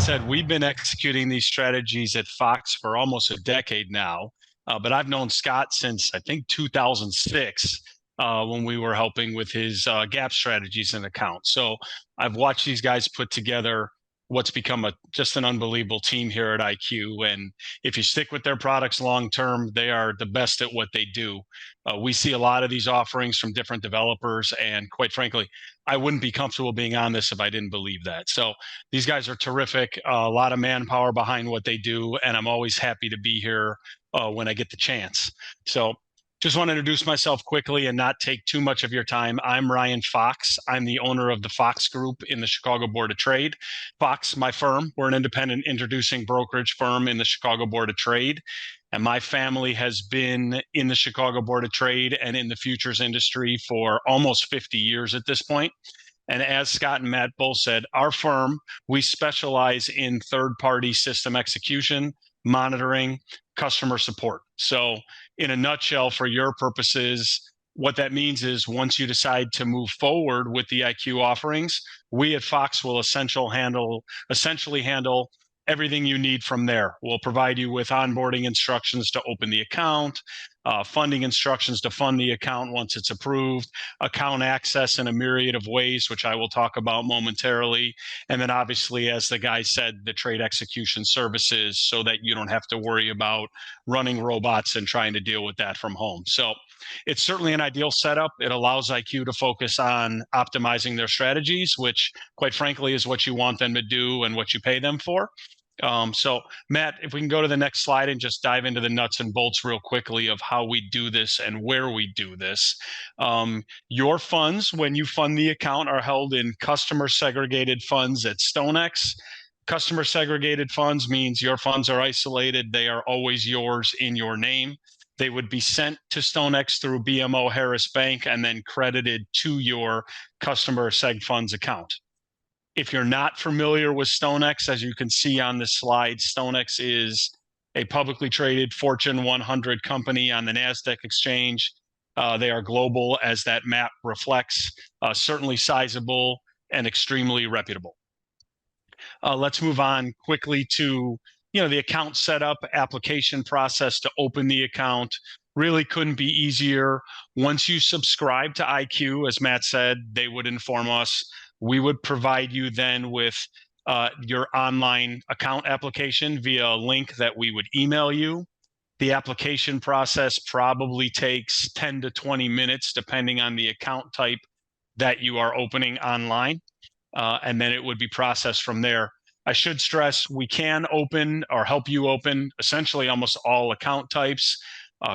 said, we've been executing these strategies at Fox for almost a decade now. But I've known Scott since I think 2006 when we were helping with his gap strategies and accounts. So I've watched these guys put together what's become just an unbelievable team here at IQ. And if you stick with their products long term, they are the best at what they do. We see a lot of these offerings from different developers, and quite frankly, I wouldn't be comfortable being on this if I didn't believe that. So these guys are terrific, a lot of manpower behind what they do, and I'm always happy to be here when I get the chance. So just want to introduce myself quickly and not take too much of your time. I'm Ryan Fox. I'm the owner of the Fox Group in the Chicago Board of Trade. Fox, my firm, we're an independent introducing brokerage firm in the Chicago Board of Trade. And my family has been in the Chicago Board of Trade and in the futures industry for almost 50 years at this point. And as Scott and Matt both said, our firm, we specialize in third-party system execution, monitoring, customer support. So in a nutshell, for your purposes, what that means is once you decide to move forward with the IQ offerings, we at Fox will essentially handle everything you need from there. We'll provide you with onboarding instructions to open the account, funding instructions to fund the account once it's approved, account access in a myriad of ways, which I will talk about momentarily. And then obviously, as the guy said, the trade execution services so that you don't have to worry about running robots and trying to deal with that from home. So it's certainly an ideal setup. It allows IQ to focus on optimizing their strategies, which quite frankly is what you want them to do and what you pay them for. So Matt, if we can go to the next slide and just dive into the nuts and bolts real quickly of how we do this and where we do this. Your funds, when you fund the account, are held in customer segregated funds at StoneX. Customer segregated funds means your funds are isolated. They are always yours in your name. They would be sent to StoneX through BMO Harris Bank and then credited to your customer seg funds account. If you're not familiar with StoneX, as you can see on this slide, StoneX is a publicly traded Fortune 100 company on the NASDAQ exchange. They are global, as that map reflects, certainly sizable and extremely reputable. Let's move on quickly to the account setup, application process to open the account. Really couldn't be easier. Once you subscribe to IQ, as Matt said, they would inform us. We would provide you then with your online account application via a link that we would email you. The application process probably takes 10 to 20 minutes, depending on the account type that you are opening online, and then it would be processed from there. I should stress we can open or help you open essentially almost all account types.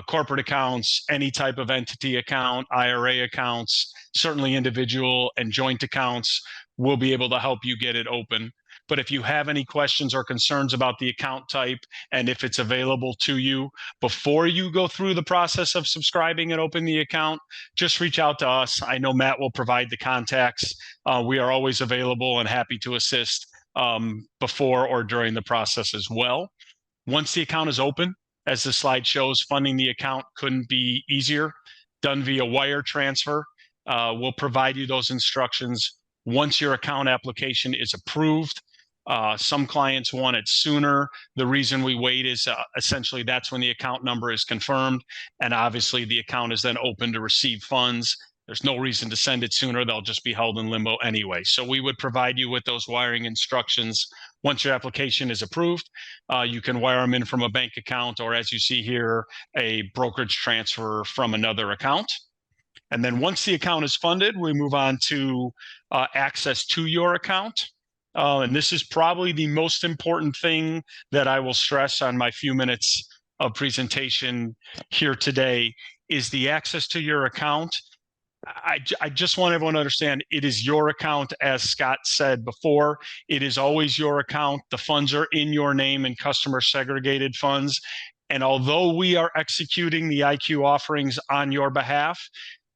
Corporate accounts, any type of entity account, IRA accounts, certainly individual and joint accounts, we'll be able to help you get it open. But if you have any questions or concerns about the account type and if it's available to you before you go through the process of subscribing and open the account, just reach out to us. I know Matt will provide the contacts. We are always available and happy to assist before or during the process as well. Once the account is open, as the slide shows, funding the account couldn't be easier, done via wire transfer. We'll provide you those instructions once your account application is approved. Some clients want it sooner. The reason we wait is essentially that's when the account number is confirmed, and obviously the account is then open to receive funds. There's no reason to send it sooner. They'll just be held in limbo anyway. So we would provide you with those wiring instructions once your application is approved. You can wire them in from a bank account or, as you see here, a brokerage transfer from another account. And then once the account is funded, we move on to access to your account. And this is probably the most important thing that I will stress on my few minutes of presentation here today is the access to your account. I just want everyone to understand it is your account, as Scott said before. It is always your account. The funds are in your name in customer segregated funds. And although we are executing the IQ offerings on your behalf,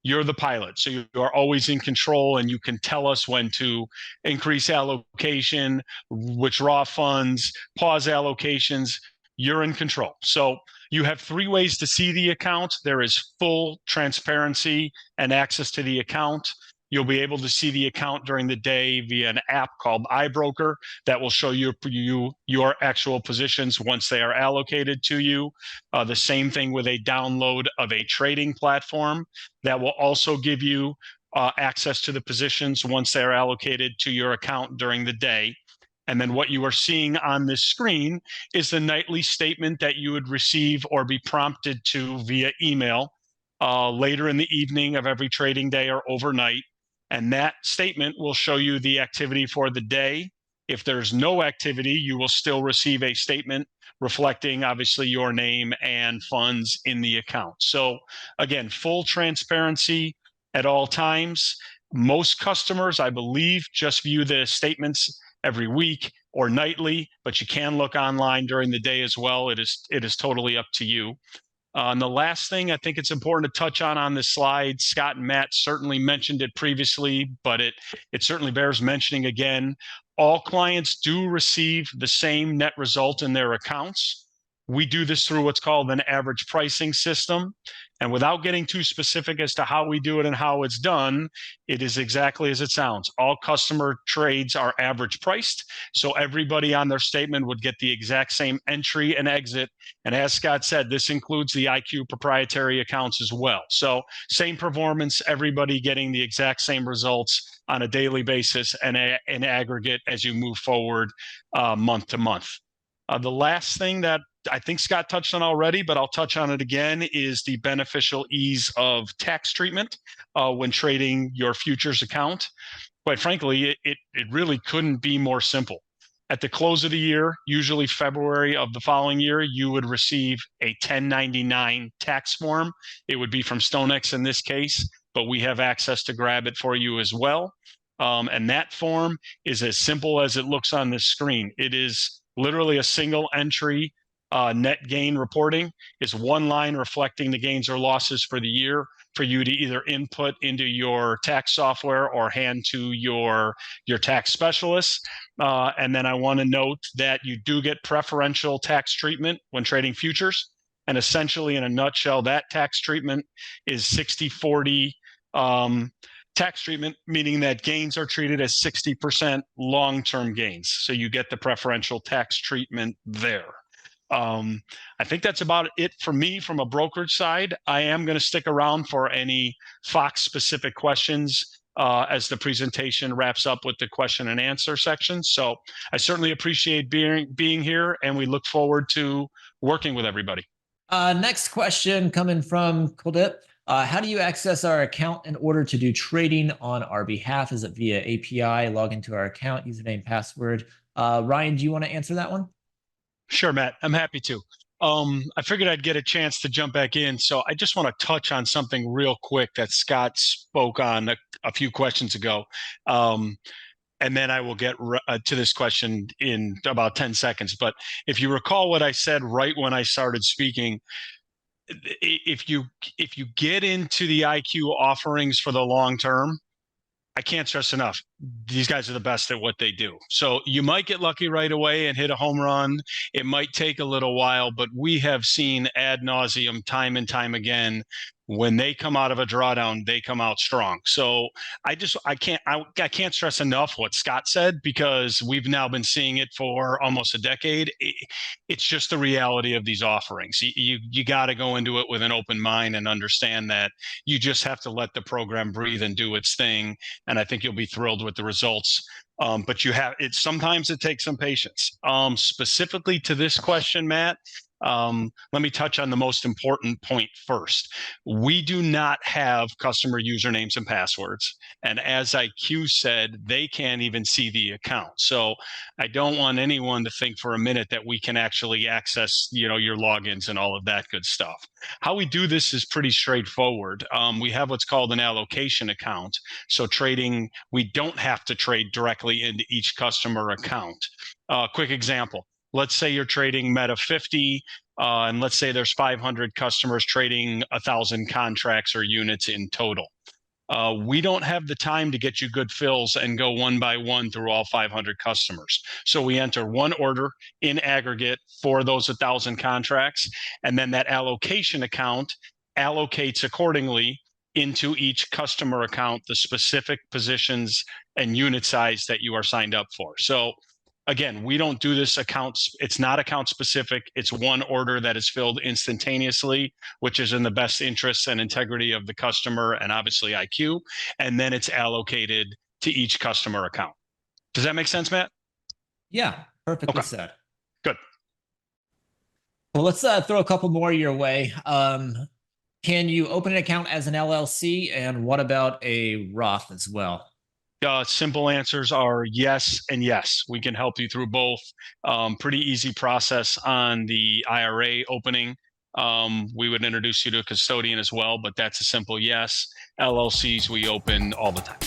you're the pilot. So you are always in control and you can tell us when to increase allocation, withdraw funds, pause allocations. You're in control. So you have three ways to see the account. There is full transparency and access to the account. You'll be able to see the account during the day via an app called iBroker that will show you your actual positions once they are allocated to you. The same thing with a download of a trading platform that will also give you access to the positions once they're allocated to your account during the day. And then what you are seeing on this screen is the nightly statement that you would receive or be prompted to via email later in the evening of every trading day or overnight. And that statement will show you the activity for the day. If there's no activity, you will still receive a statement reflecting obviously your name and funds in the account. So again, full transparency at all times. Most customers, I believe, just view the statements every week or nightly, but you can look online during the day as well. It is totally up to you. And the last thing I think it's important to touch on this slide, Scott and Matt certainly mentioned it previously, but it certainly bears mentioning again. All clients do receive the same net result in their accounts. We do this through what's called an average pricing system. And without getting too specific as to how we do it and how it's done, it is exactly as it sounds. All customer trades are average priced. So everybody on their statement would get the exact same entry and exit. And as Scott said, this includes the IQ proprietary accounts as well. So same performance, everybody getting the exact same results on a daily basis and in aggregate as you move forward month to month. The last thing that I think Scott touched on already, but I'll touch on it again, is the beneficial ease of tax treatment when trading your futures account. Quite frankly, it really couldn't be more simple. At the close of the year, usually February of the following year, you would receive a 1099 tax form. It would be from StoneX in this case, but we have access to grab it for you as well. And that form is as simple as it looks on this screen. It is literally a single entry net gain reporting. Is one line reflecting the gains or losses for the year for you to either input into your tax software or hand to your tax specialist. And then I want to note that you do get preferential tax treatment when trading futures. And essentially, in a nutshell, that tax treatment is 60-40 tax treatment, meaning that gains are treated as 60% long-term gains. So you get the preferential tax treatment there. I think that's about it for me from a brokerage side. I am going to stick around for any Fox-specific questions as the presentation wraps up with the question and answer section. So I certainly appreciate being here, and we look forward to working with everybody. Next question coming from Kuldip. How do you access our account in order to do trading on our behalf? Is it via API, log into our account, username, password? Ryan, do you want to answer that one? Sure, Matt, I'm happy to. I figured I'd get a chance to jump back in. So I just want to touch on something real quick that Scott spoke on a few questions ago. And then I will get to this question in about 10 seconds. But if you recall what I said right when I started speaking, if you get into the IQ offerings for the long term, I can't stress enough, these guys are the best at what they do. So you might get lucky right away and hit a home run. It might take a little while, but we have seen ad nauseum time and time again, when they come out of a drawdown, they come out strong. So I can't stress enough what Scott said, because we've now been seeing it for almost a decade. It's just the reality of these offerings. You got to go into it with an open mind and understand that you just have to let the program breathe and do its thing. And I think you'll be thrilled with the results. But sometimes it takes some patience. Specifically to this question, Matt, let me touch on the most important point first. We do not have customer usernames and passwords. And as IQ said, they can't even see the account. So I don't want anyone to think for a minute that we can actually access, your logins and all of that good stuff. How we do this is pretty straightforward. We have what's called an allocation account. So we don't have to trade directly into each customer account. Quick example. Let's say you're trading Meta 50, and let's say there's 500 customers trading 1,000 contracts or units in total. We don't have the time to get you good fills and go one by one through all 500 customers. So we enter one order in aggregate for those 1,000 contracts, and then that allocation account allocates accordingly into each customer account the specific positions and unit size that you are signed up for. So again, we don't do this accounts. It's not account specific. It's one order that is filled instantaneously, which is in the best interests and integrity of the customer and obviously IQ. And then it's allocated to each customer account. Does that make sense, Matt? Yeah, perfectly Okay. said. Good. Well, let's throw a couple more your way. Can you open an account as an LLC? And what about a Roth as well? Simple answers are yes and yes. We can help you through both. Pretty easy process on the IRA opening. We would introduce you to a custodian as well, but that's a simple yes. LLCs we open all the time.